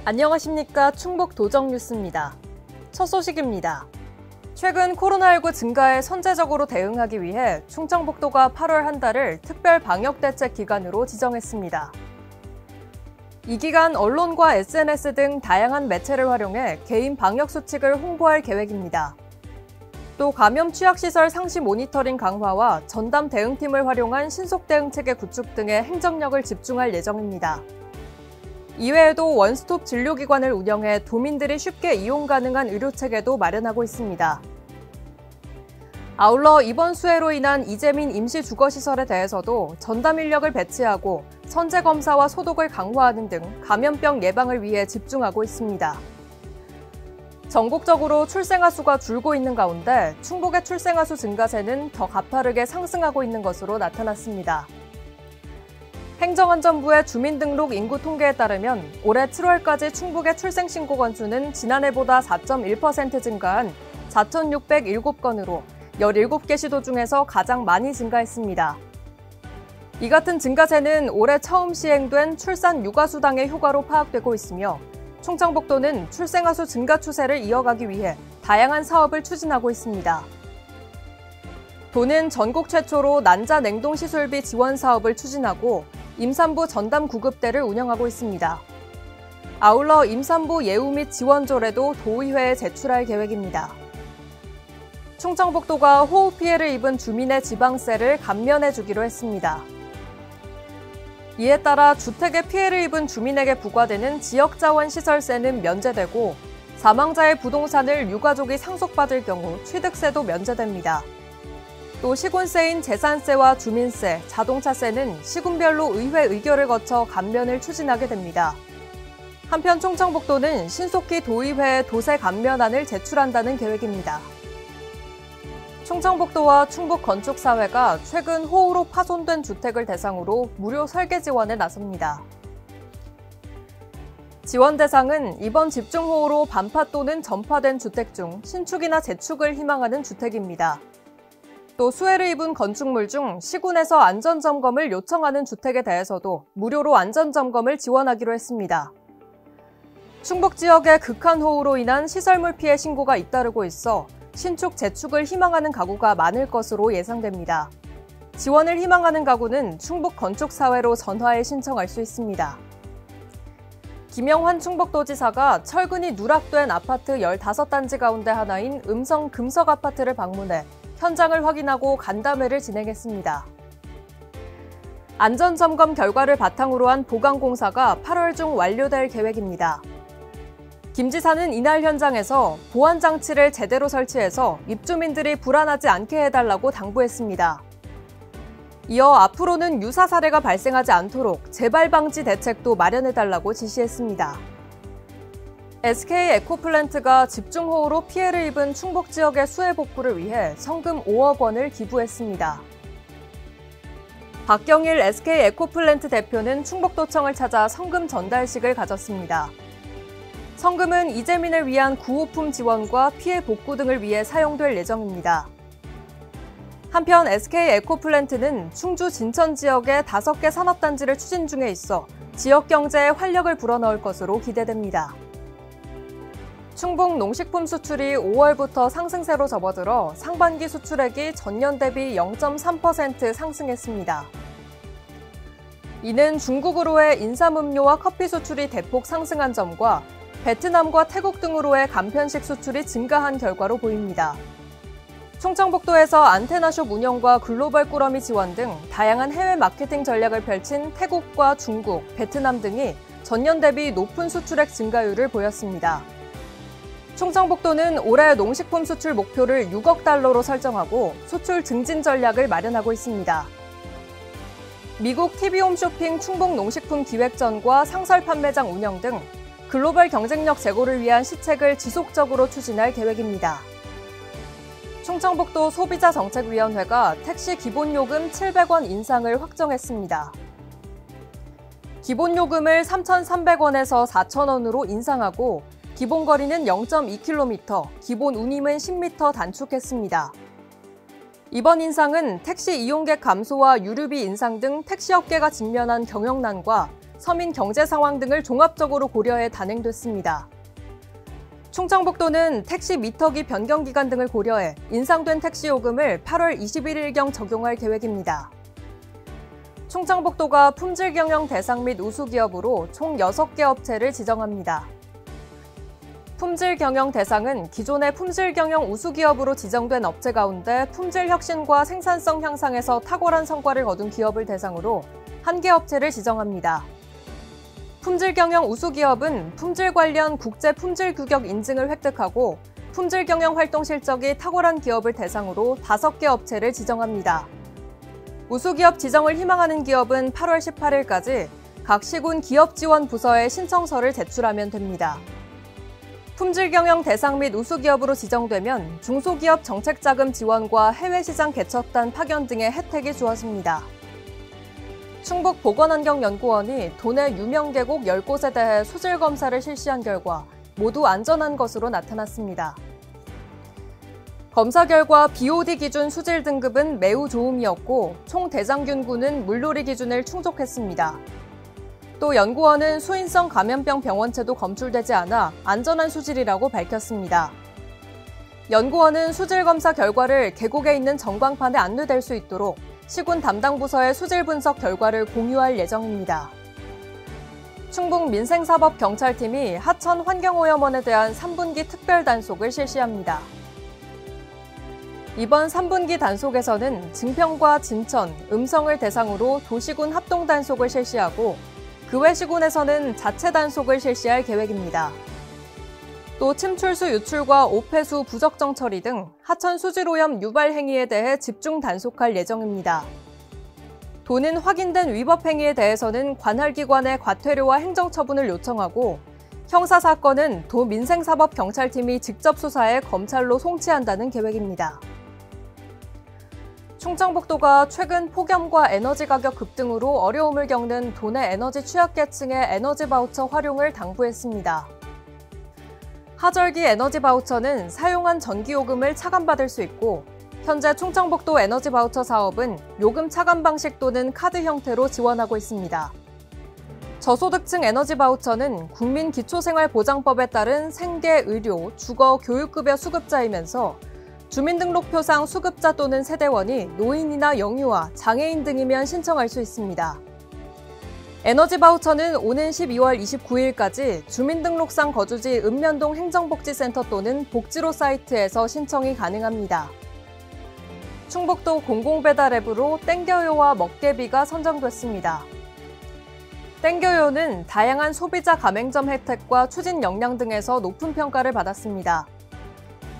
안녕하십니까. 충북 도정뉴스입니다. 첫 소식입니다. 최근 코로나19 증가에 선제적으로 대응하기 위해 충청북도가 8월 한 달을 특별 방역대책 기간으로 지정했습니다. 이 기간 언론과 SNS 등 다양한 매체를 활용해 개인 방역 수칙을 홍보할 계획입니다. 또 감염 취약시설 상시 모니터링 강화와 전담 대응팀을 활용한 신속 대응체계 구축 등의 행정력을 집중할 예정입니다. 이외에도 원스톱 진료기관을 운영해 도민들이 쉽게 이용 가능한 의료체계도 마련하고 있습니다. 아울러 이번 수해로 인한 이재민 임시주거시설에 대해서도 전담 인력을 배치하고 선제검사와 소독을 강화하는 등 감염병 예방을 위해 집중하고 있습니다. 전국적으로 출생아 수가 줄고 있는 가운데 충북의 출생아 수 증가세는 더 가파르게 상승하고 있는 것으로 나타났습니다. 행정안전부의 주민등록 인구 통계에 따르면 올해 7월까지 충북의 출생신고 건수는 지난해보다 4.1% 증가한 4,607건으로 17개 시도 중에서 가장 많이 증가했습니다. 이 같은 증가세는 올해 처음 시행된 출산 육아수당의 효과로 파악되고 있으며 충청북도는 출생아 수 증가 추세를 이어가기 위해 다양한 사업을 추진하고 있습니다. 도는 전국 최초로 난자 냉동시술비 지원 사업을 추진하고 임산부 전담 구급대를 운영하고 있습니다. 아울러 임산부 예우 및 지원조례도 도의회에 제출할 계획입니다. 충청북도가 호우 피해를 입은 주민의 지방세를 감면해주기로 했습니다. 이에 따라 주택에 피해를 입은 주민에게 부과되는 지역자원시설세는 면제되고 사망자의 부동산을 유가족이 상속받을 경우 취득세도 면제됩니다. 또 시군세인 재산세와 주민세, 자동차세는 시군별로 의회 의결을 거쳐 감면을 추진하게 됩니다. 한편 충청북도는 신속히 도의회에 도세 감면안을 제출한다는 계획입니다. 충청북도와 충북건축사회가 최근 호우로 파손된 주택을 대상으로 무료 설계 지원에 나섭니다. 지원 대상은 이번 집중호우로 반파 또는 전파된 주택 중 신축이나 재축을 희망하는 주택입니다. 또 수해를 입은 건축물 중 시군에서 안전점검을 요청하는 주택에 대해서도 무료로 안전점검을 지원하기로 했습니다. 충북 지역의 극한 호우로 인한 시설물 피해 신고가 잇따르고 있어 신축, 재축을 희망하는 가구가 많을 것으로 예상됩니다. 지원을 희망하는 가구는 충북건축사회로 전화해 신청할 수 있습니다. 김영환 충북도지사가 철근이 누락된 아파트 15단지 가운데 하나인 음성 금석 아파트를 방문해 현장을 확인하고 간담회를 진행했습니다. 안전점검 결과를 바탕으로 한 보강공사가 8월 중 완료될 계획입니다. 김 지사는 이날 현장에서 보안장치를 제대로 설치해서 입주민들이 불안하지 않게 해달라고 당부했습니다. 이어 앞으로는 유사 사례가 발생하지 않도록 재발 방지 대책도 마련해달라고 지시했습니다. SK 에코플랜트가 집중호우로 피해를 입은 충북 지역의 수해 복구를 위해 성금 5억 원을 기부했습니다. 박경일 SK 에코플랜트 대표는 충북도청을 찾아 성금 전달식을 가졌습니다. 성금은 이재민을 위한 구호품 지원과 피해 복구 등을 위해 사용될 예정입니다. 한편 SK 에코플랜트는 충주 진천 지역의 5개 산업단지를 추진 중에 있어 지역 경제에 활력을 불어넣을 것으로 기대됩니다. 충북 농식품 수출이 5월부터 상승세로 접어들어 상반기 수출액이 전년 대비 0.3% 상승했습니다. 이는 중국으로의 인삼음료와 커피 수출이 대폭 상승한 점과 베트남과 태국 등으로의 간편식 수출이 증가한 결과로 보입니다. 충청북도에서 안테나숍 운영과 글로벌 꾸러미 지원 등 다양한 해외 마케팅 전략을 펼친 태국과 중국, 베트남 등이 전년 대비 높은 수출액 증가율을 보였습니다. 충청북도는 올해 농식품 수출 목표를 6억 달러로 설정하고 수출 증진 전략을 마련하고 있습니다. 미국 TV홈쇼핑 충북농식품 기획전과 상설 판매장 운영 등 글로벌 경쟁력 제고를 위한 시책을 지속적으로 추진할 계획입니다. 충청북도 소비자정책위원회가 택시 기본요금 700원 인상을 확정했습니다. 기본요금을 3,300원에서 4,000원으로 인상하고 기본거리는 0.2km, 기본 운임은 10m 단축했습니다. 이번 인상은 택시 이용객 감소와 유류비 인상 등 택시업계가 직면한 경영난과 서민 경제 상황 등을 종합적으로 고려해 단행됐습니다. 충청북도는 택시 미터기 변경 기간 등을 고려해 인상된 택시 요금을 8월 21일경 적용할 계획입니다. 충청북도가 품질 경영 대상 및 우수 기업으로 총 6개 업체를 지정합니다. 품질 경영 대상은 기존의 품질 경영 우수 기업으로 지정된 업체 가운데 품질 혁신과 생산성 향상에서 탁월한 성과를 거둔 기업을 대상으로 1개 업체를 지정합니다. 품질 경영 우수 기업은 품질 관련 국제 품질 규격 인증을 획득하고 품질 경영 활동 실적이 탁월한 기업을 대상으로 5개 업체를 지정합니다. 우수 기업 지정을 희망하는 기업은 8월 18일까지 각 시군 기업 지원 부서에 신청서를 제출하면 됩니다. 품질 경영 대상 및 우수 기업으로 지정되면 중소기업 정책자금 지원과 해외시장 개척단 파견 등의 혜택이 주어집니다. 충북보건환경연구원이 도내 유명 계곡 10곳에 대해 수질 검사를 실시한 결과 모두 안전한 것으로 나타났습니다. 검사 결과 BOD 기준 수질 등급은 매우 좋음이었고 총 대장균군은 물놀이 기준을 충족했습니다. 또 연구원은 수인성 감염병 병원체도 검출되지 않아 안전한 수질이라고 밝혔습니다. 연구원은 수질 검사 결과를 계곡에 있는 전광판에 안내될 수 있도록 시군 담당 부서의 수질 분석 결과를 공유할 예정입니다. 충북민생사법경찰팀이 하천 환경오염원에 대한 3분기 특별 단속을 실시합니다. 이번 3분기 단속에서는 증평과 진천, 음성을 대상으로 도시군 합동 단속을 실시하고 그 외 시군에서는 자체 단속을 실시할 계획입니다. 또 침출수 유출과 오폐수 부적정 처리 등 하천 수질오염 유발 행위에 대해 집중 단속할 예정입니다. 도는 확인된 위법 행위에 대해서는 관할기관에 과태료와 행정처분을 요청하고 형사사건은 도민생사법경찰팀이 직접 수사해 검찰로 송치한다는 계획입니다. 충청북도가 최근 폭염과 에너지 가격 급등으로 어려움을 겪는 도내 에너지 취약계층의 에너지 바우처 활용을 당부했습니다. 하절기 에너지 바우처는 사용한 전기요금을 차감받을 수 있고 현재 충청북도 에너지 바우처 사업은 요금 차감 방식 또는 카드 형태로 지원하고 있습니다. 저소득층 에너지 바우처는 국민기초생활보장법에 따른 생계, 의료, 주거, 교육급여 수급자이면서 주민등록표상 수급자 또는 세대원이 노인이나 영유아, 장애인 등이면 신청할 수 있습니다. 에너지 바우처는 오는 12월 29일까지 주민등록상 거주지 읍면동 행정복지센터 또는 복지로 사이트에서 신청이 가능합니다. 충북도 공공배달 앱으로 땡겨요와 먹개비가 선정됐습니다. 땡겨요는 다양한 소비자 가맹점 혜택과 추진 역량 등에서 높은 평가를 받았습니다.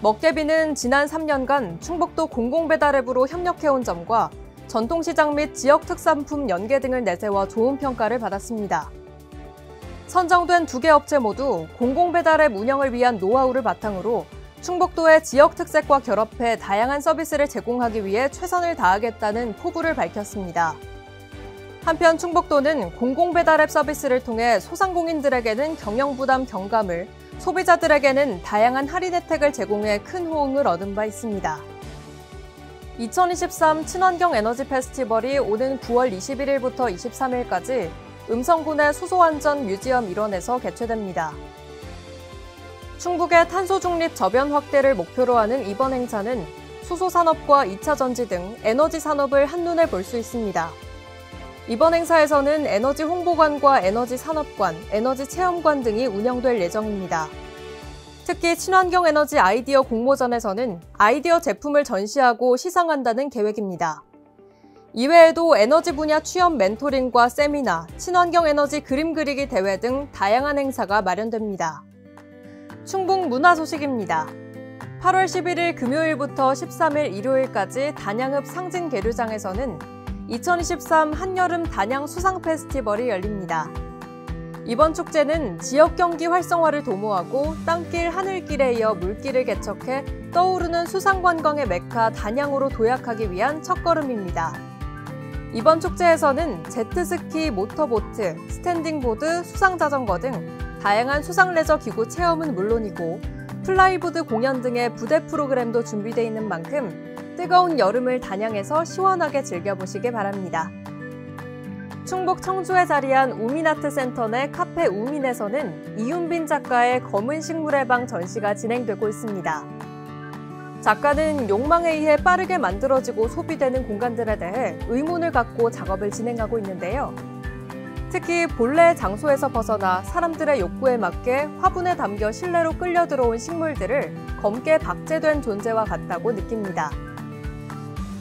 먹개비는 지난 3년간 충북도 공공배달 앱으로 협력해온 점과 전통시장 및 지역 특산품 연계 등을 내세워 좋은 평가를 받았습니다. 선정된 2개 업체 모두 공공배달앱 운영을 위한 노하우를 바탕으로 충북도의 지역 특색과 결합해 다양한 서비스를 제공하기 위해 최선을 다하겠다는 포부를 밝혔습니다. 한편 충북도는 공공배달앱 서비스를 통해 소상공인들에게는 경영부담 경감을, 소비자들에게는 다양한 할인 혜택을 제공해 큰 호응을 얻은 바 있습니다. 2023 친환경 에너지 페스티벌이 오는 9월 21일부터 23일까지 음성군의 수소안전 뮤지엄 일원에서 개최됩니다. 충북의 탄소 중립 저변 확대를 목표로 하는 이번 행사는 수소산업과 2차 전지 등 에너지 산업을 한눈에 볼 수 있습니다. 이번 행사에서는 에너지 홍보관과 에너지 산업관, 에너지 체험관 등이 운영될 예정입니다. 특히 친환경 에너지 아이디어 공모전에서는 아이디어 제품을 전시하고 시상한다는 계획입니다. 이외에도 에너지 분야 취업 멘토링과 세미나, 친환경 에너지 그림 그리기 대회 등 다양한 행사가 마련됩니다. 충북 문화 소식입니다. 8월 11일 금요일부터 13일 일요일까지 단양읍 상진계류장에서는 2023 한여름 단양 수상 페스티벌이 열립니다. 이번 축제는 지역 경기 활성화를 도모하고 땅길, 하늘길에 이어 물길을 개척해 떠오르는 수상 관광의 메카 단양으로 도약하기 위한 첫걸음입니다. 이번 축제에서는 제트스키, 모터보트, 스탠딩보드, 수상자전거 등 다양한 수상 레저 기구 체험은 물론이고 플라이보드 공연 등의 부대 프로그램도 준비되어 있는 만큼 뜨거운 여름을 단양에서 시원하게 즐겨보시기 바랍니다. 충북 청주에 자리한 우민아트센터 내 카페 우민에서는 이윤빈 작가의 검은 식물의 방 전시가 진행되고 있습니다. 작가는 욕망에 의해 빠르게 만들어지고 소비되는 공간들에 대해 의문을 갖고 작업을 진행하고 있는데요. 특히 본래 장소에서 벗어나 사람들의 욕구에 맞게 화분에 담겨 실내로 끌려 들어온 식물들을 검게 박제된 존재와 같다고 느낍니다.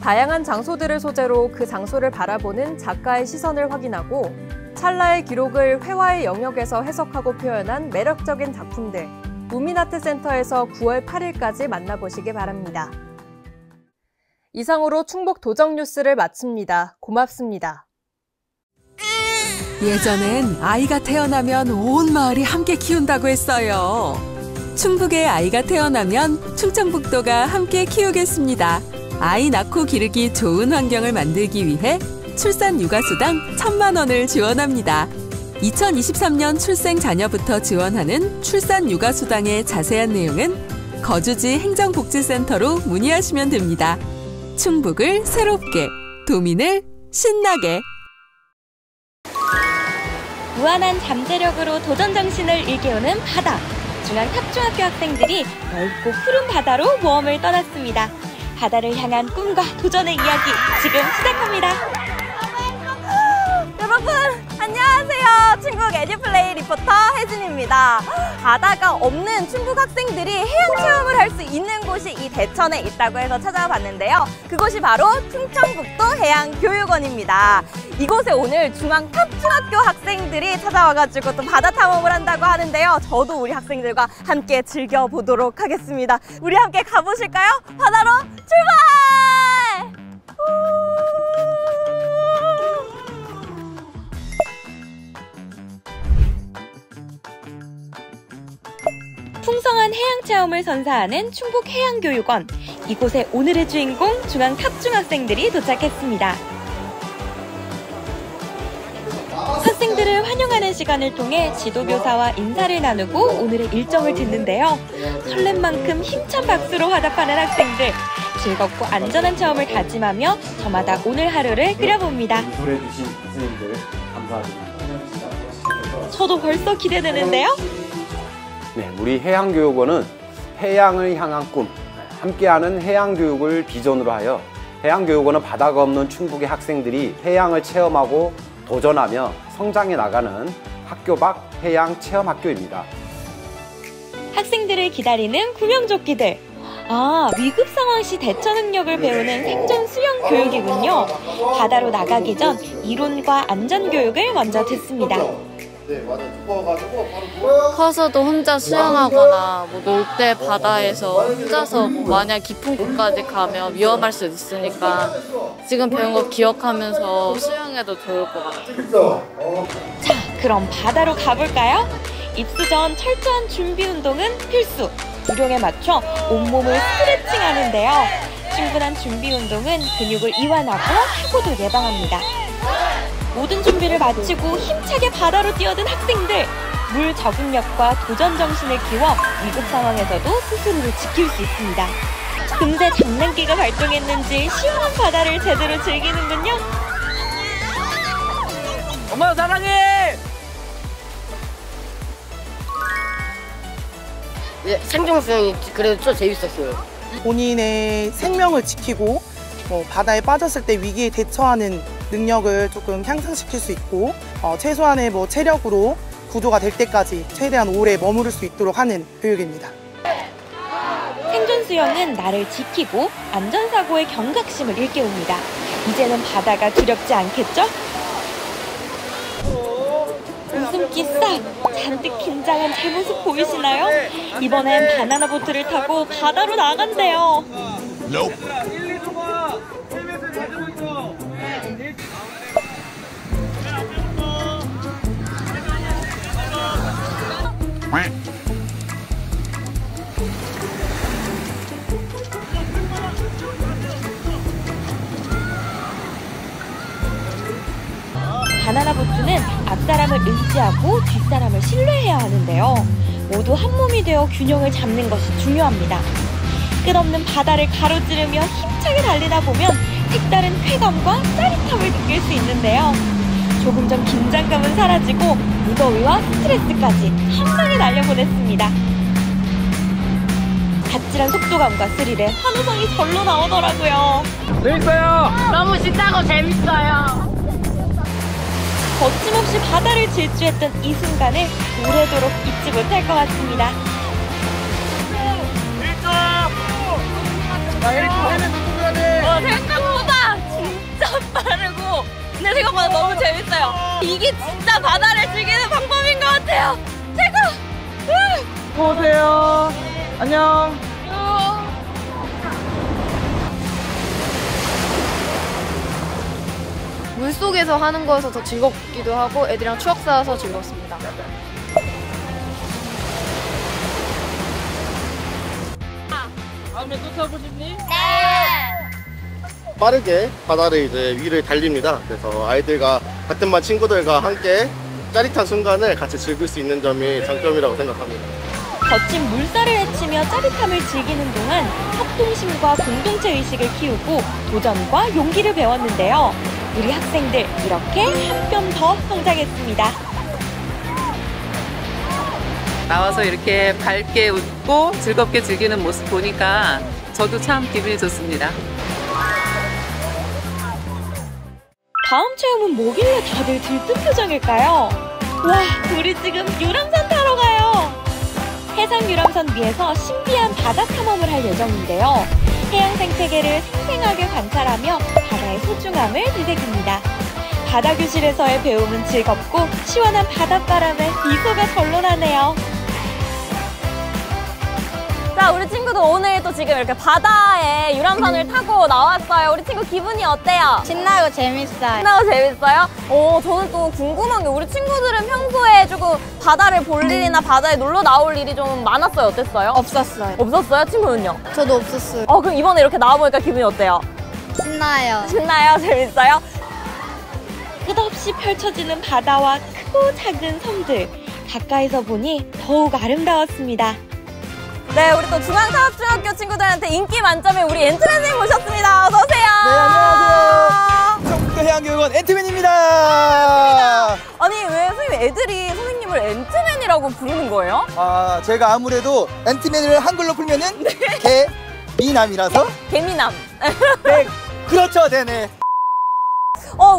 다양한 장소들을 소재로 그 장소를 바라보는 작가의 시선을 확인하고 찰나의 기록을 회화의 영역에서 해석하고 표현한 매력적인 작품들, 우민아트센터에서 9월 8일까지 만나보시기 바랍니다. 이상으로 충북 도정 뉴스를 마칩니다. 고맙습니다. 예전엔 아이가 태어나면 온 마을이 함께 키운다고 했어요. 충북에 아이가 태어나면 충청북도가 함께 키우겠습니다. 아이 낳고 기르기 좋은 환경을 만들기 위해 출산 육아수당 1,000만 원을 지원합니다. 2023년 출생 자녀부터 지원하는 출산 육아수당의 자세한 내용은 거주지 행정복지센터로 문의하시면 됩니다. 충북을 새롭게, 도민을 신나게. 무한한 잠재력으로 도전 정신을 일깨우는 바다. 중앙 탑중학교 학생들이 넓고 푸른 바다로 모험을 떠났습니다. 바다를 향한 꿈과 도전의 이야기 지금 시작합니다. 여러분 안녕하세요. 충북 에듀플레이 리포터 혜진입니다. 바다가 없는 충북 학생들이 해양 체험을 할 수 있는 곳이 이 대천에 있다고 해서 찾아와 봤는데요. 그곳이 바로 충청북도 해양교육원입니다. 이곳에 오늘 중앙 탑중학교 학생들이 찾아와가지고 또 바다 탐험을 한다고 하는데요. 저도 우리 학생들과 함께 즐겨보도록 하겠습니다. 우리 함께 가보실까요? 바다로 출발! 풍성한 해양 체험을 선사하는 충북 해양교육원. 이곳에 오늘의 주인공 중앙 탑중학생들이 도착했습니다. 학생들을 환영하는 시간을 통해 지도교사와 인사를 나누고 오늘의 일정을 듣는데요. 설렘 만큼 힘찬 박수로 화답하는 학생들. 즐겁고 안전한 체험을 다짐하며 저마다 오늘 하루를 그려봅니다. 인솔해주신 선생님들 감사드립니다. 저도 벌써 기대되는데요. 네, 우리 해양교육원은 해양을 향한 꿈, 함께하는 해양교육을 비전으로 하여 해양교육원은 바다가 없는 충북의 학생들이 해양을 체험하고 도전하며 성장해 나가는 학교 밖 해양 체험학교입니다. 학생들을 기다리는 구명조끼들. 위급 상황 시 대처 능력을 배우는 생존 수영 교육이군요. 바다로 나가기 전 이론과 안전 교육을 먼저 듣습니다. 커서도 혼자 수영하거나 놀 때 바다에서 혼자서 만약 깊은 곳까지 가면 위험할 수 있으니까 지금 배운 거 기억하면서 수영해도 좋을 것 같아요. 자, 그럼 바다로 가볼까요? 입수 전 철저한 준비 운동은 필수! 구령에 맞춰 온몸을 스트레칭 하는데요. 충분한 준비 운동은 근육을 이완하고 사고도 예방합니다. 모든 준비를 마치고 힘차게 바다로 뛰어든 학생들. 물 적응력과 도전 정신을 키워 위급 상황에서도 스스로를 지킬 수 있습니다. 금세 장난기가 발동했는지 시원한 바다를 제대로 즐기는군요. 엄마 사랑해! 생존 수영이 그래도 좀 재밌었어요. 본인의 생명을 지키고 바다에 빠졌을 때 위기에 대처하는 능력을 조금 향상시킬 수 있고 최소한의 체력으로 구조가 될 때까지 최대한 오래 머무를 수 있도록 하는 교육입니다. 생존 수영은 나를 지키고 안전사고의 경각심을 일깨웁니다. 이제는 바다가 두렵지 않겠죠? 웃음기 싹! 잔뜩 긴장한 제 모습 보이시나요? 이번엔 바나나 보트를 타고 바다로 나간대요. 바나나 보트는 앞사람을 의지하고 뒷사람을 신뢰해야 하는데요. 모두 한 몸이 되어 균형을 잡는 것이 중요합니다. 끝없는 바다를 가로지르며 힘차게 달리다 보면 색다른 쾌감과 짜릿함을 느낄 수 있는데요. 조금 전 긴장감은 사라지고 무더위와 스트레스까지 한 방에 날려보냈습니다. 아찔한 속도감과 스릴에 환호성이 절로 나오더라고요. 재밌어요. 너무 신나고 재밌어요. 거침없이 바다를 질주했던 이 순간을 오래도록 잊지 못할 것 같습니다. 생각보다 진짜 빠르고 근데 생각보다 너무 재밌어요. 이게 진짜 바다를 즐기는 방법인 것 같아요. 최고! 오세요. 안녕. 물속에서 하는 거여서 더 즐겁기도 하고 애들이랑 추억 쌓아서 즐겁습니다. 다음에 또 타고 싶니? 빠르게 바다를 이제 위를 달립니다. 그래서 아이들과 같은 반 친구들과 함께 짜릿한 순간을 같이 즐길 수 있는 점이 장점이라고 생각합니다. 거친 물살을 헤치며 짜릿함을 즐기는 동안 협동심과 공동체 의식을 키우고 도전과 용기를 배웠는데요. 우리 학생들 이렇게 한 뼘 더 성장했습니다. 나와서 이렇게 밝게 웃고 즐겁게 즐기는 모습 보니까 저도 참 기분이 좋습니다. 다음 체험은 뭐길래 다들 들뜬 표정일까요? 와, 우리 지금 유람선 타러 가요. 해상 유람선 위에서 신비한 바다 탐험을 할 예정인데요. 해양 생태계를 생생하게 관찰하며 바다의 소중함을 되새깁니다. 바다 교실에서의 배움은 즐겁고 시원한 바닷바람에 미소가 절로 나네요. 자, 우리 친구도 오늘 또 지금 이렇게 바다에 유람선을 타고 나왔어요. 우리 친구 기분이 어때요? 신나고 재밌어요. 신나고 재밌어요? 저는 또 궁금한 게 우리 친구들은 평소에 조금 바다를 볼 일이나 바다에 놀러 나올 일이 좀 많았어요? 어땠어요? 없었어요. 없었어요? 친구는요? 저도 없었어요. 그럼 이번에 이렇게 나와보니까 기분이 어때요? 신나요. 신나요? 재밌어요? 끝없이 펼쳐지는 바다와 크고 작은 섬들. 가까이서 보니 더욱 아름다웠습니다. 네, 우리 또 중앙사업중학교 친구들한테 인기 만점의 우리 앤트맨 선생님 모셨습니다. 어서 오세요. 네, 안녕하세요. 충청북도 해양교육원 앤트맨입니다. 아니, 왜 선생님 애들이 선생님을 앤트맨이라고 부르는 거예요? 제가 아무래도 앤트맨을 한글로 풀면은 개미남이라서. 개미남. 네, 그렇죠, 네네.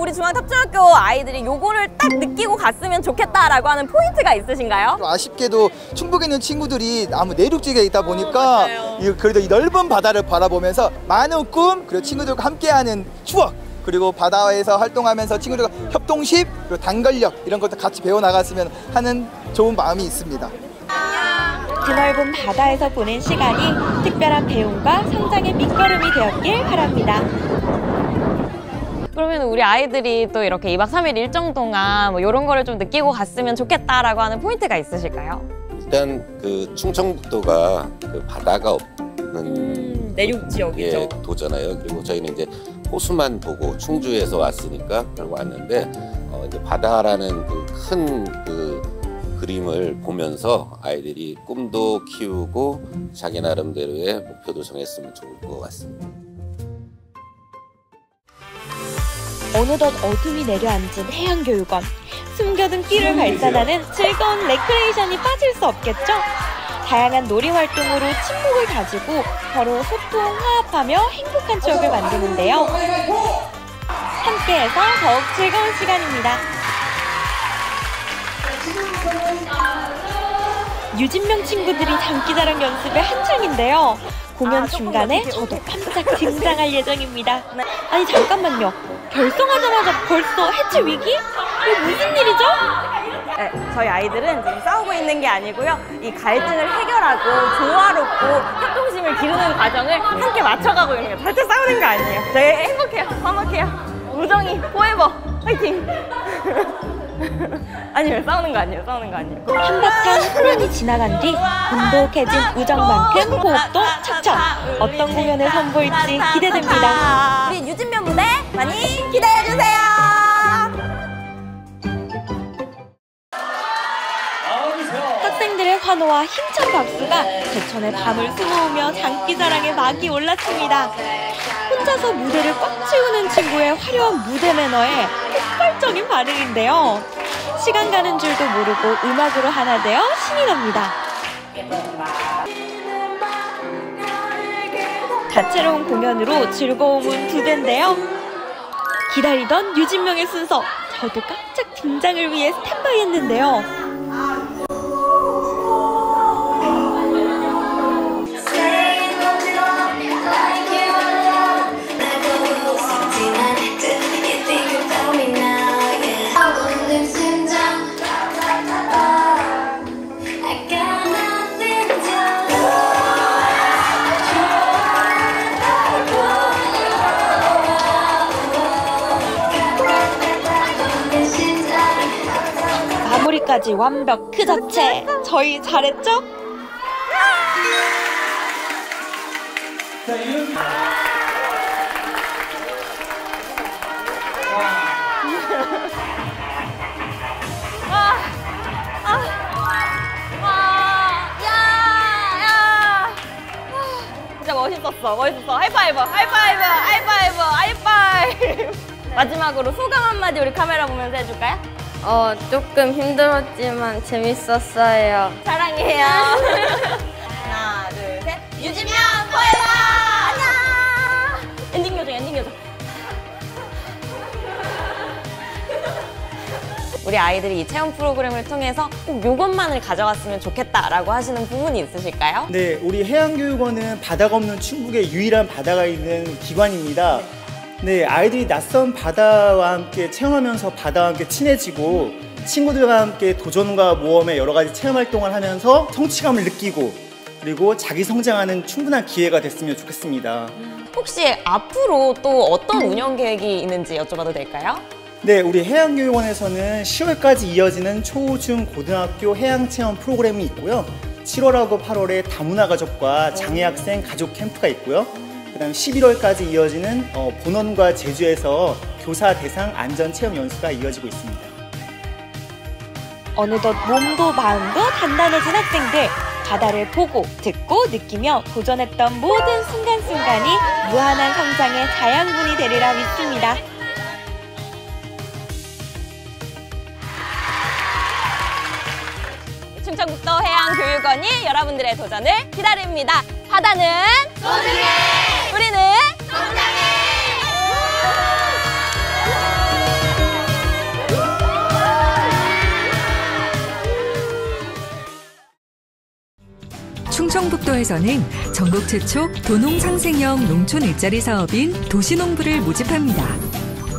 우리 중앙탑중학교 아이들이 요거를 딱 느끼고 갔으면 좋겠다라고 하는 포인트가 있으신가요? 아쉽게도 충북에 있는 친구들이 아무 내륙 지역에 있다 보니까 그래도 이 넓은 바다를 바라보면서 많은 꿈, 그리고 친구들과 함께하는 추억, 그리고 바다에서 활동하면서 친구들과 협동심, 그리고 단결력 이런 것도 같이 배워나갔으면 하는 좋은 마음이 있습니다. 드넓은 바다에서 보낸 시간이 특별한 배움과 성장의 밑거름이 되었길 바랍니다. 그러면 우리 아이들이 또 이렇게 2박 3일 일정 동안 뭐 이런 거를 좀 느끼고 갔으면 좋겠다라고 하는 포인트가 있으실까요? 일단 그 충청북도가 그 바다가 없는 내륙 지역이죠. 도잖아요. 그리고 저희는 이제 호수만 보고 충주에서 왔으니까 그러고 왔는데 이제 바다라는 그 큰 그림을 보면서 아이들이 꿈도 키우고 자기 나름대로의 목표도 정했으면 좋을 것 같습니다. 어느덧 어둠이 내려앉은 해양교육원. 숨겨둔 끼를 발산하는 즐거운 레크레이션이 빠질 수 없겠죠? 다양한 놀이활동으로 친목을 다지고 서로 소통, 화합하며 행복한 추억을 만드는데요. 함께해서 더욱 즐거운 시간입니다. 유진명 친구들이 장기자랑 연습에 한창인데요. 공연 중간에 저도 깜짝 등장할 예정입니다. 아니 잠깐만요. 결성하자마자 벌써 해체 위기? 이게 무슨 일이죠? 네, 저희 아이들은 지금 싸우고 있는 게 아니고요. 이 갈등을 해결하고 조화롭고 협동심을 기르는 과정을 함께 맞춰가고 있는 거예요. 절대 싸우는 거 아니에요. 저희 행복해요. 화목해요. 우정이 포에버. 화이팅! 아니요, 싸우는 거 아니에요. 싸우는 거 아니에요. 한바탕 혼란이 지나간 뒤 돈독해진 우정만큼 호흡도 척척. 어떤 공연을 선보일지 기대됩니다. 우리 유진면 무대 많이 기대해주세요. 학생들의 환호와 힘찬 박수가 제천의 밤을 수놓으며 장기자랑에 막이 올랐습니다. 혼자서 무대를 꽉 채우는 친구의 화려한 무대 매너에 포괄적인 반응인데요. 시간 가는 줄도 모르고 음악으로 하나 되어 신이 납니다. 다채로운 공연으로 즐거움은 2배인데요. 기다리던 유진명의 순서, 저도 깜짝 등장을 위해 스탠바이 했는데요. 마무리까지 완벽 그 자체. 저희 잘했죠? 진짜 멋있었어. 하이파이브. 마지막으로 소감 한마디 우리 카메라 보면서 해줄까요? 조금 힘들었지만 재밌었어요. 사랑해요. 하나, 둘, 셋. 유진명 포에버! 안녕! 엔딩 요정. 우리 아이들이 이 체험 프로그램을 통해서 꼭 요것만을 가져갔으면 좋겠다라고 하시는 부분이 있으실까요? 네, 우리 해양교육원은 바다가 없는 충북의 유일한 바다가 있는 기관입니다. 네, 아이들이 낯선 바다와 함께 체험하면서 바다와 함께 친해지고 친구들과 함께 도전과 모험의 여러 가지 체험 활동을 하면서 성취감을 느끼고 그리고 자기 성장하는 충분한 기회가 됐으면 좋겠습니다. 혹시 앞으로 또 어떤 운영 계획이 있는지 여쭤봐도 될까요? 네, 우리 해양교육원에서는 10월까지 이어지는 초, 중, 고등학교 해양체험 프로그램이 있고요. 7월하고 8월에 다문화가족과 장애학생 가족 캠프가 있고요. 그다음 11월까지 이어지는 본원과 제주에서 교사 대상 안전체험 연수가 이어지고 있습니다. 어느덧 몸도 마음도 단단해진 학생들. 바다를 보고, 듣고, 느끼며 도전했던 모든 순간순간이 무한한 성장의 자양분이 되리라 믿습니다. 충청북도 해양교육원이 여러분들의 도전을 기다립니다. 바다는 소중해! 우리는 성장해! 충청북도에서는 전국 최초 도농상생형 농촌 일자리 사업인 도시농부를 모집합니다.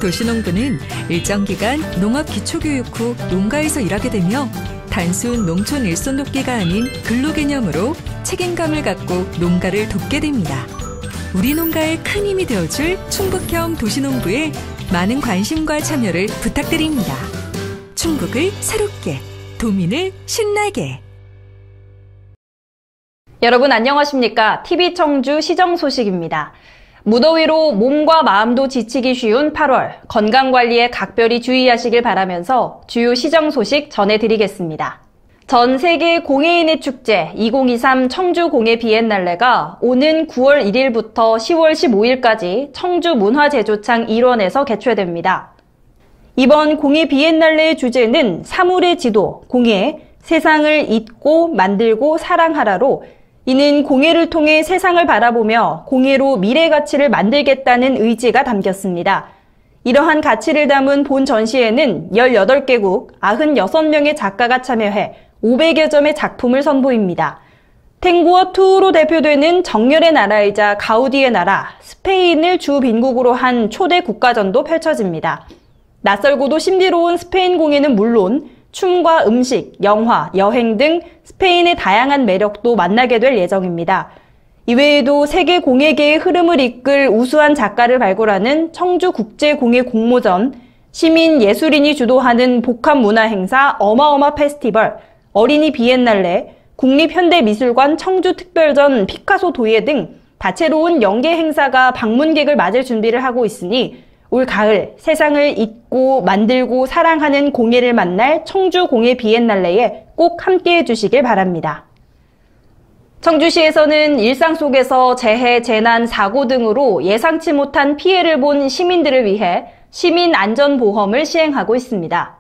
도시농부는 일정 기간 농업 기초교육 후 농가에서 일하게 되며 단순 농촌 일손 돕기가 아닌 근로 개념으로 책임감을 갖고 농가를 돕게 됩니다. 우리 농가에 큰 힘이 되어줄 충북형 도시농부에 많은 관심과 참여를 부탁드립니다. 충북을 새롭게, 도민을 신나게. 여러분 안녕하십니까? TV청주 시정 소식입니다. 무더위로 몸과 마음도 지치기 쉬운 8월, 건강관리에 각별히 주의하시길 바라면서 주요 시정 소식 전해드리겠습니다. 전 세계 공예인의 축제 2023 청주 공예 비엔날레가 오는 9월 1일부터 10월 15일까지 청주 문화제조창 일원에서 개최됩니다. 이번 공예 비엔날레의 주제는 사물의 지도, 공예, 세상을 잊고 만들고 사랑하라로 이는 공예를 통해 세상을 바라보며 공예로 미래 가치를 만들겠다는 의지가 담겼습니다. 이러한 가치를 담은 본 전시회는 18개국 96명의 작가가 참여해 500여 점의 작품을 선보입니다. 탱고와 투우로 대표되는 정열의 나라이자 가우디의 나라, 스페인을 주 빈국으로 한 초대 국가전도 펼쳐집니다. 낯설고도 신비로운 스페인 공예는 물론 춤과 음식, 영화, 여행 등 스페인의 다양한 매력도 만나게 될 예정입니다. 이외에도 세계 공예계의 흐름을 이끌 우수한 작가를 발굴하는 청주국제공예 공모전, 시민 예술인이 주도하는 복합문화행사 어마어마 페스티벌, 어린이 비엔날레, 국립현대미술관 청주특별전 피카소 도예 등 다채로운 연계 행사가 방문객을 맞을 준비를 하고 있으니 올 가을 세상을 잊고 만들고 사랑하는 공예를 만날 청주 공예 비엔날레에 꼭 함께해 주시길 바랍니다. 청주시에서는 일상 속에서 재해, 재난, 사고 등으로 예상치 못한 피해를 본 시민들을 위해 시민안전보험을 시행하고 있습니다.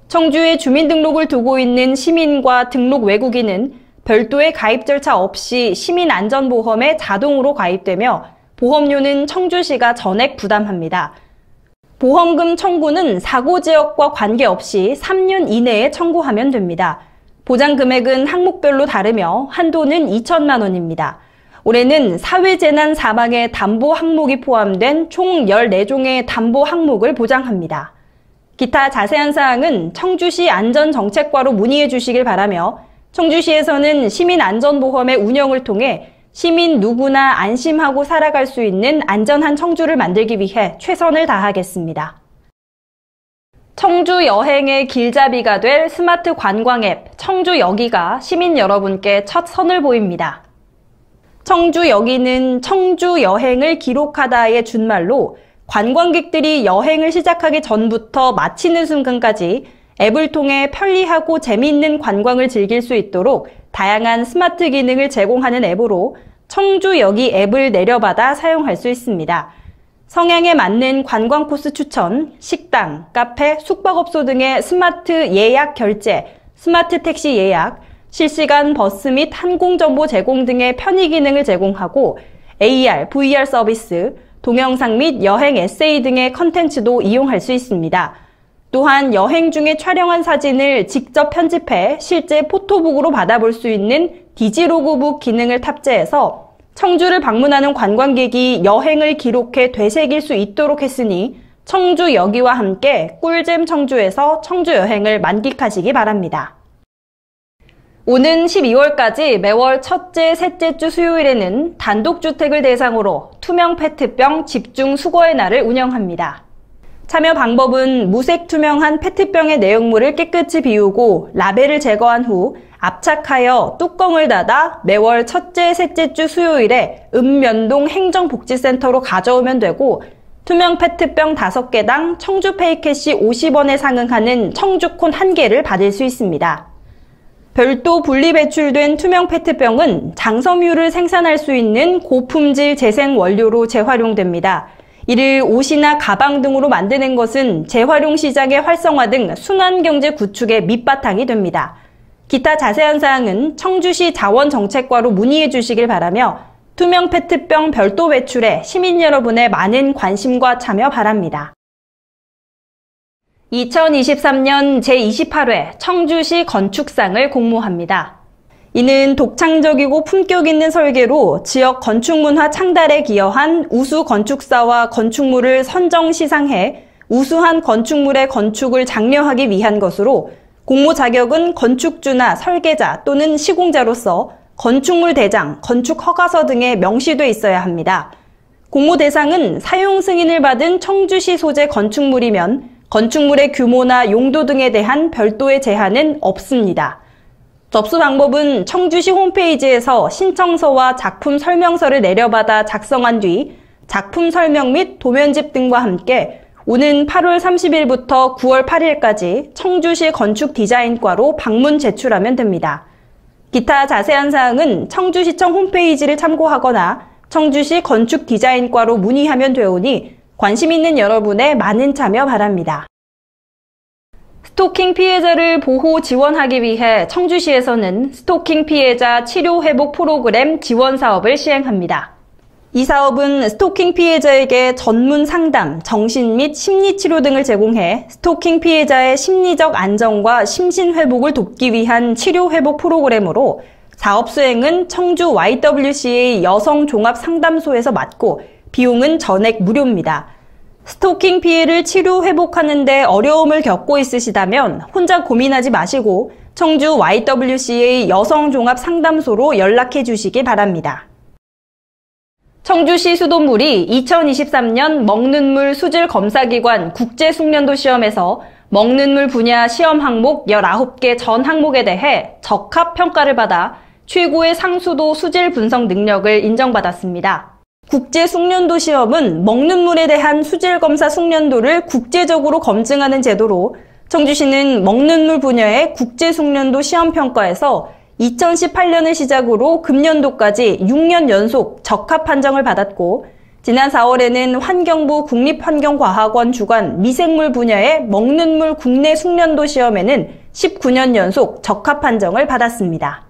청주에 주민등록을 두고 있는 시민과 등록 외국인은 별도의 가입 절차 없이 시민안전보험에 자동으로 가입되며 보험료는 청주시가 전액 부담합니다. 보험금 청구는 사고 지역과 관계없이 3년 이내에 청구하면 됩니다. 보장 금액은 항목별로 다르며 한도는 2천만 원입니다. 올해는 사회재난 사망의 담보 항목이 포함된 총 14종의 담보 항목을 보장합니다. 기타 자세한 사항은 청주시 안전정책과로 문의해 주시길 바라며 청주시에서는 시민안전보험의 운영을 통해 시민 누구나 안심하고 살아갈 수 있는 안전한 청주를 만들기 위해 최선을 다하겠습니다. 청주 여행의 길잡이가 될 스마트 관광 앱 청주여기가 시민 여러분께 첫 선을 보입니다. 청주여기는 청주 여행을 기록하다의 준말로 관광객들이 여행을 시작하기 전부터 마치는 순간까지 앱을 통해 편리하고 재미있는 관광을 즐길 수 있도록 다양한 스마트 기능을 제공하는 앱으로 청주여기 앱을 내려받아 사용할 수 있습니다. 성향에 맞는 관광 코스 추천, 식당, 카페, 숙박업소 등의 스마트 예약 결제, 스마트 택시 예약, 실시간 버스 및 항공정보 제공 등의 편의 기능을 제공하고 AR, VR 서비스, 동영상 및 여행 에세이 등의 컨텐츠도 이용할 수 있습니다. 또한 여행 중에 촬영한 사진을 직접 편집해 실제 포토북으로 받아볼 수 있는 디지로그북 기능을 탑재해서 청주를 방문하는 관광객이 여행을 기록해 되새길 수 있도록 했으니 청주여기와 함께 꿀잼 청주에서 청주 여행을 만끽하시기 바랍니다. 오는 12월까지 매월 첫째, 셋째 주 수요일에는 단독주택을 대상으로 투명 페트병 집중 수거의 날을 운영합니다. 참여 방법은 무색 투명한 페트병의 내용물을 깨끗이 비우고 라벨을 제거한 후 압착하여 뚜껑을 닫아 매월 첫째, 셋째 주 수요일에 읍면동 행정복지센터로 가져오면 되고 투명 페트병 5개당 청주페이 캐시 50원에 상응하는 청주콘 1개를 받을 수 있습니다. 별도 분리 배출된 투명 페트병은 장섬유를 생산할 수 있는 고품질 재생 원료로 재활용됩니다. 이를 옷이나 가방 등으로 만드는 것은 재활용 시장의 활성화 등 순환경제 구축의 밑바탕이 됩니다. 기타 자세한 사항은 청주시 자원정책과로 문의해 주시길 바라며 투명 페트병 별도 배출에 시민 여러분의 많은 관심과 참여 바랍니다. 2023년 제28회 청주시 건축상을 공모합니다. 이는 독창적이고 품격 있는 설계로 지역 건축문화 창달에 기여한 우수 건축사와 건축물을 선정 시상해 우수한 건축물의 건축을 장려하기 위한 것으로 공모 자격은 건축주나 설계자 또는 시공자로서 건축물 대장, 건축 허가서 등에 명시돼 있어야 합니다. 공모 대상은 사용 승인을 받은 청주시 소재 건축물이면 건축물의 규모나 용도 등에 대한 별도의 제한은 없습니다. 접수 방법은 청주시 홈페이지에서 신청서와 작품 설명서를 내려받아 작성한 뒤 작품 설명 및 도면집 등과 함께 오는 8월 30일부터 9월 8일까지 청주시 건축디자인과로 방문 제출하면 됩니다. 기타 자세한 사항은 청주시청 홈페이지를 참고하거나 청주시 건축디자인과로 문의하면 되오니 관심 있는 여러분의 많은 참여 바랍니다. 스토킹 피해자를 보호 지원하기 위해 청주시에서는 스토킹 피해자 치료 회복 프로그램 지원 사업을 시행합니다. 이 사업은 스토킹 피해자에게 전문 상담, 정신 및 심리 치료 등을 제공해 스토킹 피해자의 심리적 안정과 심신 회복을 돕기 위한 치료 회복 프로그램으로 사업 수행은 청주 YWCA 여성 종합 상담소에서 맡고 비용은 전액 무료입니다. 스토킹 피해를 치료 회복하는 데 어려움을 겪고 있으시다면 혼자 고민하지 마시고 청주 YWCA 여성종합상담소로 연락해 주시기 바랍니다. 청주시 수돗물이 2023년 먹는 물 수질 검사기관 국제숙련도 시험에서 먹는 물 분야 시험 항목 19개 전 항목에 대해 적합 평가를 받아 최고의 상수도 수질 분석 능력을 인정받았습니다. 국제숙련도 시험은 먹는 물에 대한 수질검사 숙련도를 국제적으로 검증하는 제도로 청주시는 먹는 물 분야의 국제숙련도 시험평가에서 2018년을 시작으로 금년도까지 6년 연속 적합 판정을 받았고 지난 4월에는 환경부 국립환경과학원 주관 미생물 분야의 먹는 물 국내 숙련도 시험에는 19년 연속 적합 판정을 받았습니다.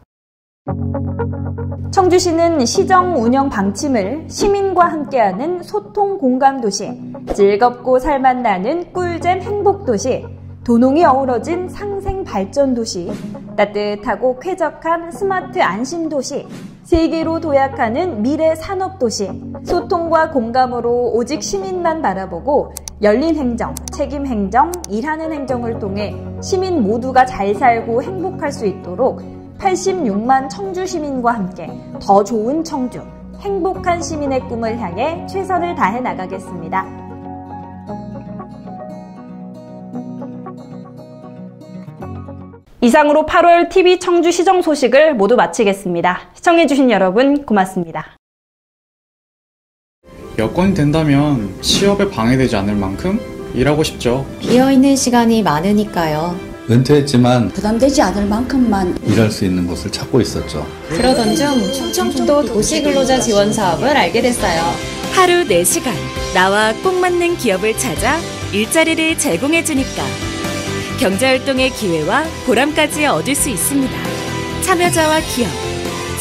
청주시는 시정 운영 방침을 시민과 함께하는 소통 공감 도시, 즐겁고 살맛 나는 꿀잼 행복 도시, 도농이 어우러진 상생 발전 도시, 따뜻하고 쾌적한 스마트 안심 도시, 세계로 도약하는 미래 산업 도시, 소통과 공감으로 오직 시민만 바라보고 열린 행정, 책임 행정, 일하는 행정을 통해 시민 모두가 잘 살고 행복할 수 있도록 86만 청주 시민과 함께 더 좋은 청주, 행복한 시민의 꿈을 향해 최선을 다해 나가겠습니다. 이상으로 8월 TV 청주 시정 소식을 모두 마치겠습니다. 시청해주신 여러분 고맙습니다. 여건이 된다면 취업에 방해되지 않을 만큼 일하고 싶죠. 비어있는 시간이 많으니까요. 은퇴했지만 부담되지 않을 만큼만 일할 수 있는 곳을 찾고 있었죠. 그러던 중 충청북도 도시근로자 지원 사업을 알게 됐어요. 하루 4시간 나와 꼭 맞는 기업을 찾아 일자리를 제공해주니까 경제활동의 기회와 보람까지 얻을 수 있습니다. 참여자와 기업,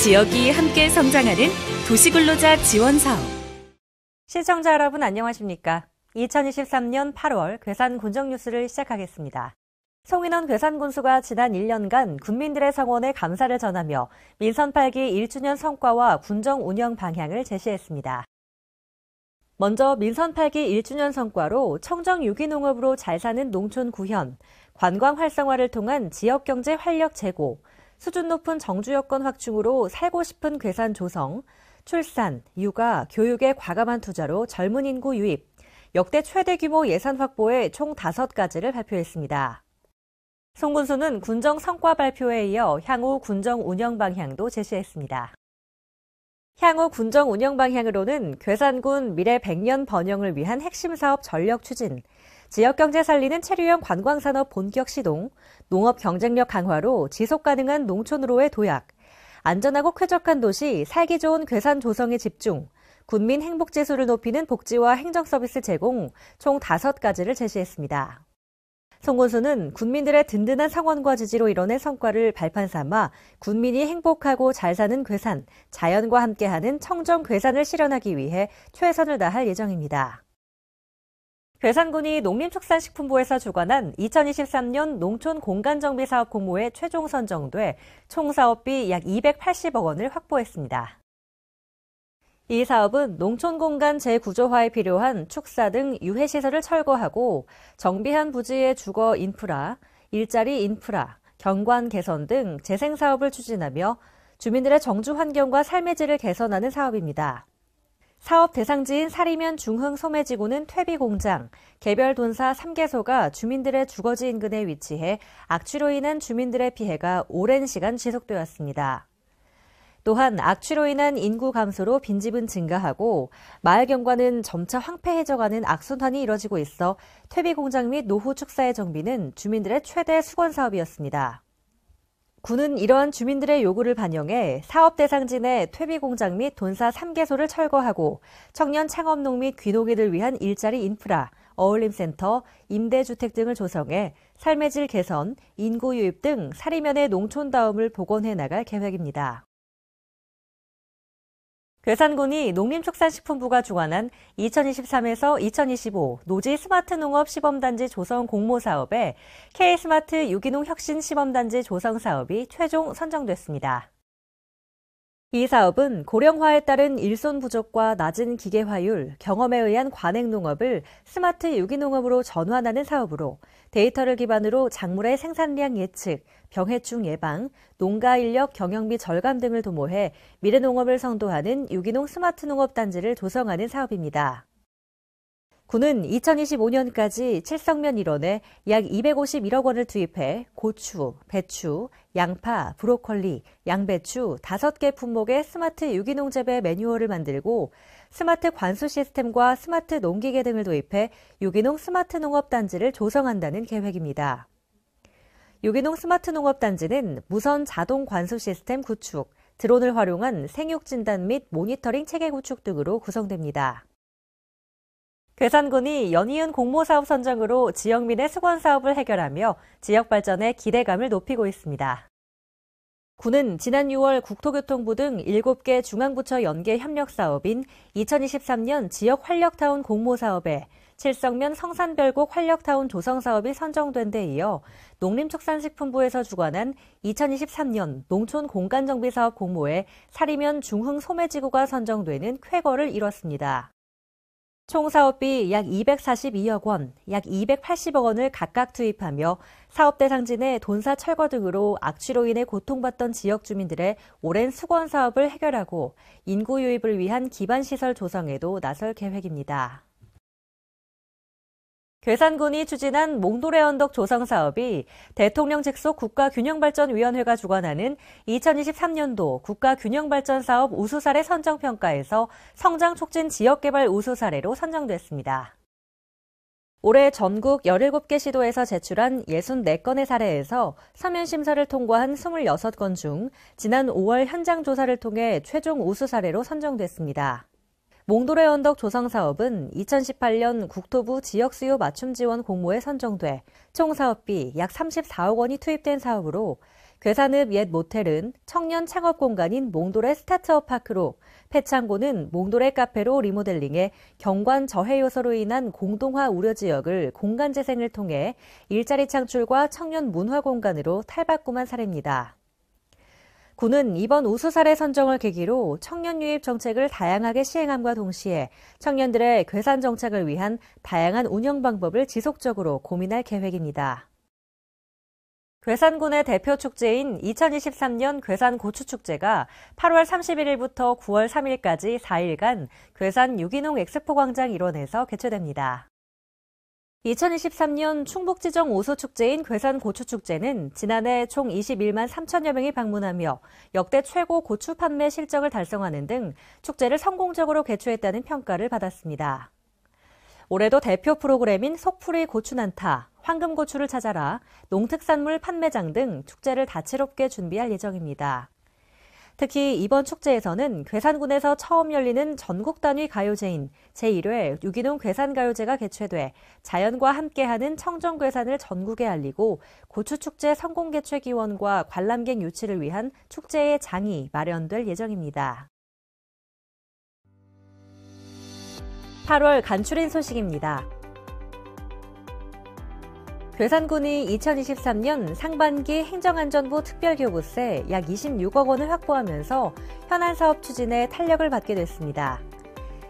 지역이 함께 성장하는 도시근로자 지원사업. 시청자 여러분 안녕하십니까? 2023년 8월 괴산 군정 뉴스를 시작하겠습니다. 송인원 괴산군수가 지난 1년간 군민들의 성원에 감사를 전하며 민선 8기 1주년 성과와 군정 운영 방향을 제시했습니다. 먼저 민선 8기 1주년 성과로 청정 유기농업으로 잘 사는 농촌 구현, 관광 활성화를 통한 지역경제 활력 제고, 수준 높은 정주 여건 확충으로 살고 싶은 괴산 조성, 출산, 육아, 교육에 과감한 투자로 젊은 인구 유입, 역대 최대 규모 예산 확보에 총 5가지를 발표했습니다. 송 군수는 군정 성과 발표에 이어 향후 군정 운영 방향도 제시했습니다. 향후 군정 운영 방향으로는 괴산군 미래 100년 번영을 위한 핵심 사업 전력 추진, 지역경제 살리는 체류형 관광산업 본격 시동, 농업 경쟁력 강화로 지속가능한 농촌으로의 도약, 안전하고 쾌적한 도시, 살기 좋은 괴산 조성에 집중, 군민 행복지수를 높이는 복지와 행정서비스 제공 총 5가지를 제시했습니다. 송 군수는 군민들의 든든한 성원과 지지로 이뤄낸 성과를 발판 삼아 군민이 행복하고 잘 사는 괴산, 자연과 함께하는 청정 괴산을 실현하기 위해 최선을 다할 예정입니다. 괴산군이 농림축산식품부에서 주관한 2023년 농촌 공간정비 사업 공모에 최종 선정돼 총 사업비 약 280억 원을 확보했습니다. 이 사업은 농촌 공간 재구조화에 필요한 축사 등 유해시설을 철거하고 정비한 부지의 주거 인프라, 일자리 인프라, 경관 개선 등 재생사업을 추진하며 주민들의 정주 환경과 삶의 질을 개선하는 사업입니다. 사업 대상지인 사리면 중흥 소매지구는 퇴비공장, 개별 돈사 3개소가 주민들의 주거지 인근에 위치해 악취로 인한 주민들의 피해가 오랜 시간 지속되었습니다. 또한 악취로 인한 인구 감소로 빈집은 증가하고 마을 경관은 점차 황폐해져가는 악순환이 이뤄지고 있어 퇴비공장 및 노후 축사의 정비는 주민들의 최대 수건 사업이었습니다. 군은 이러한 주민들의 요구를 반영해 사업 대상지 내 퇴비공장 및 돈사 3개소를 철거하고 청년 창업농 및 귀농인을 위한 일자리 인프라, 어울림센터, 임대주택 등을 조성해 삶의 질 개선, 인구 유입 등 사리면의 농촌다움을 복원해 나갈 계획입니다. 괴산군이 농림축산식품부가 주관한 2023에서 2025 노지 스마트 농업 시범단지 조성 공모 사업에 K스마트 유기농 혁신 시범단지 조성 사업이 최종 선정됐습니다. 이 사업은 고령화에 따른 일손 부족과 낮은 기계화율, 경험에 의한 관행농업을 스마트 유기농업으로 전환하는 사업으로 데이터를 기반으로 작물의 생산량 예측, 병해충 예방, 농가 인력 경영비 절감 등을 도모해 미래농업을 선도하는 유기농 스마트 농업단지를 조성하는 사업입니다. 군은 2025년까지 칠성면 일원에 약 251억 원을 투입해 고추, 배추, 양파, 브로콜리, 양배추 5개 품목의 스마트 유기농 재배 매뉴얼을 만들고 스마트 관수 시스템과 스마트 농기계 등을 도입해 유기농 스마트 농업단지를 조성한다는 계획입니다. 유기농 스마트 농업단지는 무선 자동 관수 시스템 구축, 드론을 활용한 생육 진단 및 모니터링 체계 구축 등으로 구성됩니다. 괴산군이 연이은 공모사업 선정으로 지역민의 수건 사업을 해결하며 지역 발전에 기대감을 높이고 있습니다. 군은 지난 6월 국토교통부 등 7개 중앙부처 연계 협력 사업인 2023년 지역 활력타운 공모사업에 칠성면 성산별곡 활력타운 조성사업이 선정된 데 이어 농림축산식품부에서 주관한 2023년 농촌 공간정비사업 공모에 사리면 중흥 소매지구가 선정되는 쾌거를 이뤘습니다. 총 사업비 약 242억 원, 약 280억 원을 각각 투입하며 사업 대상진의 돈사 철거 등으로 악취로 인해 고통받던 지역 주민들의 오랜 수건 사업을 해결하고 인구 유입을 위한 기반시설 조성에도 나설 계획입니다. 괴산군이 추진한 몽도레 언덕 조성 사업이 대통령 직속 국가균형발전위원회가 주관하는 2023년도 국가균형발전사업 우수사례 선정평가에서 성장촉진 지역개발 우수사례로 선정됐습니다. 올해 전국 17개 시도에서 제출한 64건의 사례에서 서면심사를 통과한 26건 중 지난 5월 현장 조사를 통해 최종 우수사례로 선정됐습니다. 몽도레 언덕 조성 사업은 2018년 국토부 지역수요 맞춤 지원 공모에 선정돼 총 사업비 약 34억 원이 투입된 사업으로 괴산읍 옛 모텔은 청년 창업 공간인 몽도레 스타트업 파크로, 폐창고는 몽도레 카페로 리모델링해 경관 저해 요소로 인한 공동화 우려 지역을 공간 재생을 통해 일자리 창출과 청년 문화 공간으로 탈바꿈한 사례입니다. 군은 이번 우수사례 선정을 계기로 청년 유입 정책을 다양하게 시행함과 동시에 청년들의 괴산 정착을 위한 다양한 운영 방법을 지속적으로 고민할 계획입니다. 괴산군의 대표 축제인 2023년 괴산고추축제가 8월 31일부터 9월 3일까지 4일간 괴산 유기농 엑스포 광장 일원에서 개최됩니다. 2023년 충북지정 오수축제인 괴산고추축제는 지난해 총 21만 3천여 명이 방문하며 역대 최고 고추 판매 실적을 달성하는 등 축제를 성공적으로 개최했다는 평가를 받았습니다. 올해도 대표 프로그램인 속풀이 고추난타, 황금고추를 찾아라, 농특산물 판매장 등 축제를 다채롭게 준비할 예정입니다. 특히 이번 축제에서는 괴산군에서 처음 열리는 전국 단위 가요제인 제1회 유기농 괴산가요제가 개최돼 자연과 함께하는 청정괴산을 전국에 알리고 고추축제 성공개최 기원과 관람객 유치를 위한 축제의 장이 마련될 예정입니다. 8월 간추린 소식입니다. 괴산군이 2023년 상반기 행정안전부 특별교부세 약 26억 원을 확보하면서 현안 사업 추진에 탄력을 받게 됐습니다.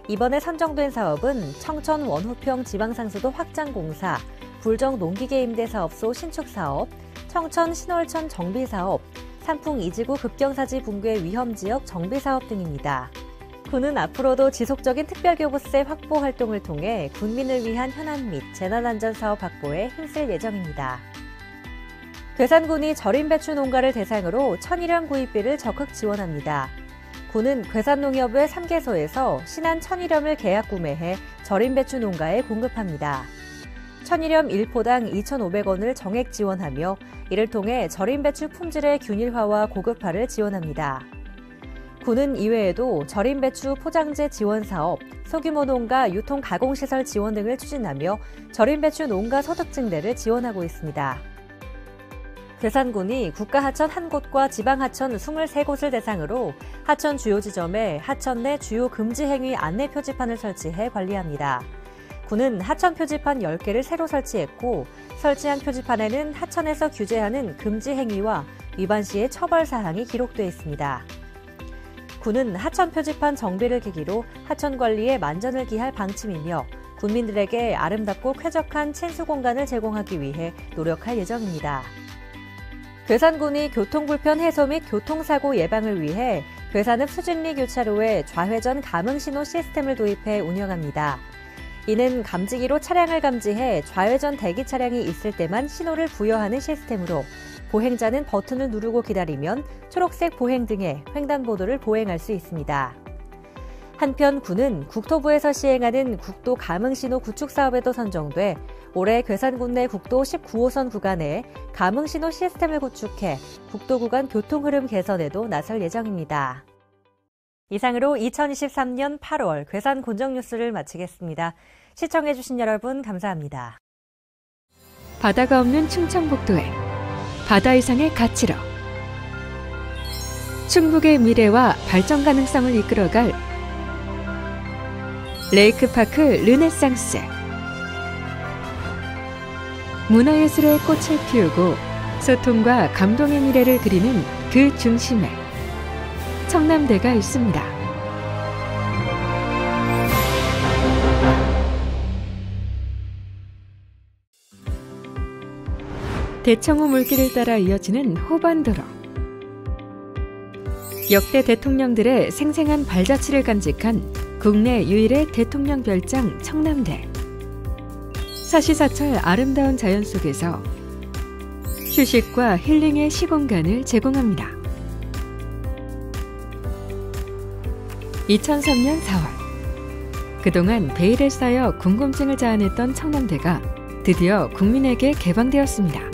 이번에 선정된 사업은 청천 원후평 지방상수도 확장공사, 불정 농기계 임대사업소 신축사업, 청천 신월천 정비사업, 산풍 이지구 급경사지 붕괴 위험지역 정비사업 등입니다. 군은 앞으로도 지속적인 특별교부세 확보 활동을 통해 군민을 위한 현안 및 재난안전사업 확보에 힘쓸 예정입니다. 괴산군이 절임배추 농가를 대상으로 천일염 구입비를 적극 지원합니다. 군은 괴산농협의 3개소에서 신한 천일염을 계약 구매해 절임배추 농가에 공급합니다. 천일염 1포당 2,500원을 정액 지원하며 이를 통해 절임배추 품질의 균일화와 고급화를 지원합니다. 군은 이외에도 절임배추 포장재 지원 사업, 소규모 농가 유통 가공시설 지원 등을 추진하며 절임배추 농가 소득 증대를 지원하고 있습니다. 괴산군이 국가하천 1곳과 지방하천 23곳을 대상으로 하천 주요 지점에 하천 내 주요 금지 행위 안내 표지판을 설치해 관리합니다. 군은 하천 표지판 10개를 새로 설치했고 설치한 표지판에는 하천에서 규제하는 금지 행위와 위반 시의 처벌 사항이 기록되어 있습니다. 군은 하천 표지판 정비를 계기로 하천 관리에 만전을 기할 방침이며 군민들에게 아름답고 쾌적한 친수 공간을 제공하기 위해 노력할 예정입니다. 괴산군이 교통불편 해소 및 교통사고 예방을 위해 괴산읍 수진리 교차로에 좌회전 감응신호 시스템을 도입해 운영합니다. 이는 감지기로 차량을 감지해 좌회전 대기 차량이 있을 때만 신호를 부여하는 시스템으로 보행자는 버튼을 누르고 기다리면 초록색 보행등에 횡단보도를 보행할 수 있습니다. 한편 군은 국토부에서 시행하는 국도 감응신호 구축 사업에도 선정돼 올해 괴산군 내 국도 19호선 구간에 감응신호 시스템을 구축해 국도 구간 교통흐름 개선에도 나설 예정입니다. 이상으로 2023년 8월 괴산 곤정뉴스를 마치겠습니다. 시청해주신 여러분 감사합니다. 바다가 없는 충청북도에 바다 이상의 가치로 충북의 미래와 발전 가능성을 이끌어갈 레이크파크 르네상스. 문화예술의 꽃을 피우고 소통과 감동의 미래를 그리는 그 중심에 청남대가 있습니다. 대청호 물길을 따라 이어지는 호반도로. 역대 대통령들의 생생한 발자취를 간직한 국내 유일의 대통령 별장 청남대. 사시사철 아름다운 자연 속에서 휴식과 힐링의 시공간을 제공합니다. 2003년 4월, 그동안 베일에 쌓여 궁금증을 자아냈던 청남대가 드디어 국민에게 개방되었습니다.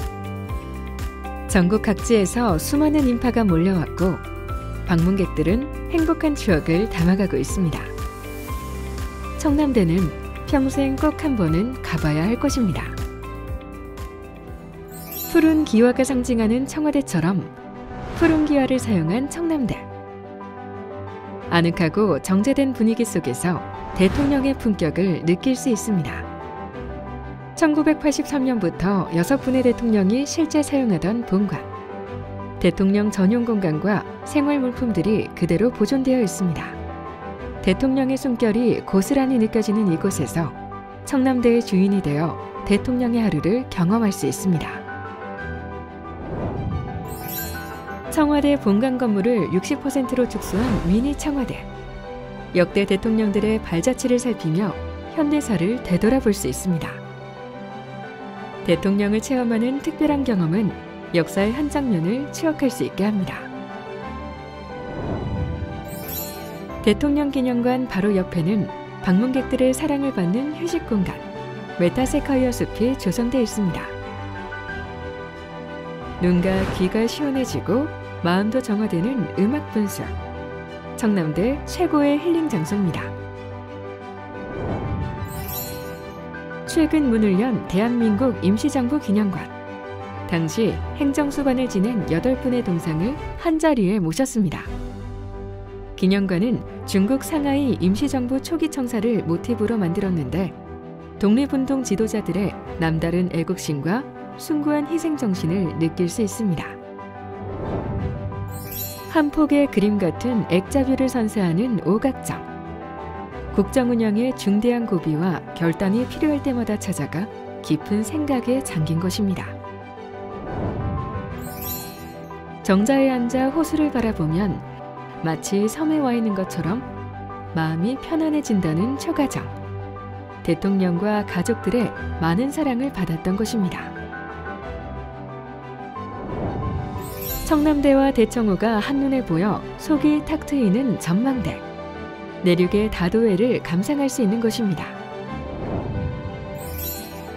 전국 각지에서 수많은 인파가 몰려왔고 방문객들은 행복한 추억을 담아가고 있습니다. 청남대는 평생 꼭 한 번은 가봐야 할 곳입니다. 푸른 기와가 상징하는 청와대처럼 푸른 기와를 사용한 청남대. 아늑하고 정제된 분위기 속에서 대통령의 품격을 느낄 수 있습니다. 1983년부터 6분의 대통령이 실제 사용하던 본관. 대통령 전용 공간과 생활 물품들이 그대로 보존되어 있습니다. 대통령의 숨결이 고스란히 느껴지는 이곳에서 청남대의 주인이 되어 대통령의 하루를 경험할 수 있습니다. 청와대 본관 건물을 60%로 축소한 미니 청와대. 역대 대통령들의 발자취를 살피며 현대사를 되돌아볼 수 있습니다. 대통령을 체험하는 특별한 경험은 역사의 한 장면을 추억할 수 있게 합니다. 대통령 기념관 바로 옆에는 방문객들의 사랑을 받는 휴식 공간, 메타세카이어 숲이 조성되어 있습니다. 눈과 귀가 시원해지고 마음도 정화되는 음악 분수. 청남대 최고의 힐링 장소입니다. 최근 문을 연 대한민국 임시정부 기념관. 당시 행정수반을 지낸 8분의 동상을 한자리에 모셨습니다. 기념관은 중국 상하이 임시정부 초기 청사를 모티브로 만들었는데 독립운동 지도자들의 남다른 애국심과 숭고한 희생정신을 느낄 수 있습니다. 한 폭의 그림 같은 액자뷰를 선사하는 오각정. 국정 운영의 중대한 고비와 결단이 필요할 때마다 찾아가 깊은 생각에 잠긴 것입니다. 정자에 앉아 호수를 바라보면 마치 섬에 와 있는 것처럼 마음이 편안해진다는 초가정. 대통령과 가족들의 많은 사랑을 받았던 것입니다. 청남대와 대청호가 한눈에 보여 속이 탁 트이는 전망대. 내륙의 다도해를 감상할 수 있는 곳입니다.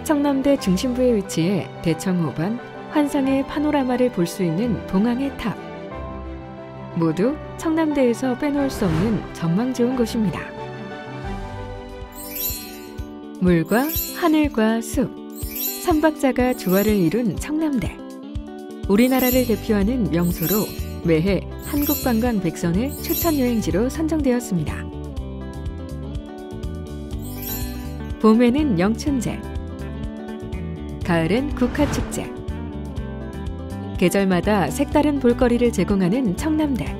청남대 중심부에 위치해 대청호반, 환상의 파노라마를 볼 수 있는 봉황의 탑. 모두 청남대에서 빼놓을 수 없는 전망 좋은 곳입니다. 물과 하늘과 숲, 삼박자가 조화를 이룬 청남대. 우리나라를 대표하는 명소로 매해 한국관광 100선의 추천 여행지로 선정되었습니다. 봄에는 영춘제, 가을엔 국화축제. 계절마다 색다른 볼거리를 제공하는 청남대.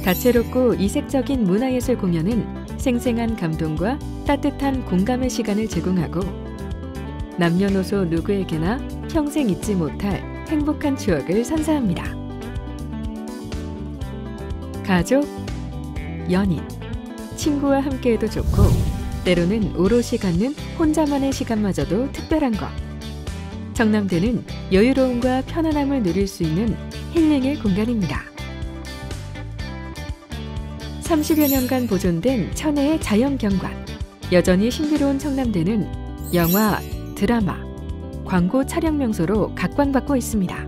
다채롭고 이색적인 문화예술 공연은 생생한 감동과 따뜻한 공감의 시간을 제공하고 남녀노소 누구에게나 평생 잊지 못할 행복한 추억을 선사합니다. 가족, 연인, 친구와 함께해도 좋고 때로는 오롯이 갖는 혼자만의 시간마저도 특별한 것. 청남대는 여유로움과 편안함을 누릴 수 있는 힐링의 공간입니다. 30여 년간 보존된 천혜의 자연경관. 여전히 신비로운 청남대는 영화, 드라마, 광고 촬영 명소로 각광받고 있습니다.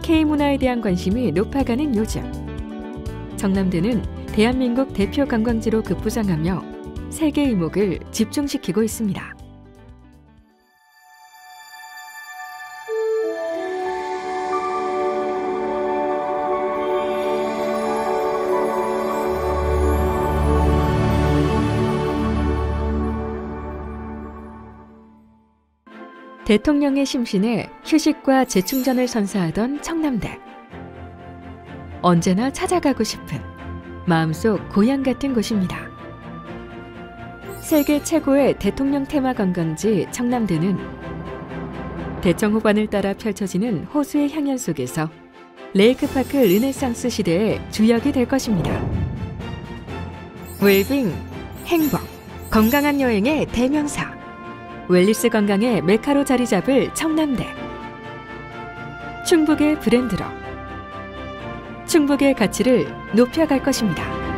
K문화에 대한 관심이 높아가는 요즘. 청남대는 대한민국 대표 관광지로 급부상하며 세계 이목을 집중시키고 있습니다. 대통령의 심신에 휴식과 재충전을 선사하던 청남대. 언제나 찾아가고 싶은 마음속 고향 같은 곳입니다. 세계 최고의 대통령 테마 관광지 청남대는 대청호반을 따라 펼쳐지는 호수의 향연 속에서 레이크파크 르네상스 시대의 주역이 될 것입니다. 웰빙, 행복, 건강한 여행의 대명사. 웰리스 관광의 메카로 자리 잡을 청남대. 충북의 브랜드로 충북의 가치를 높여갈 것입니다.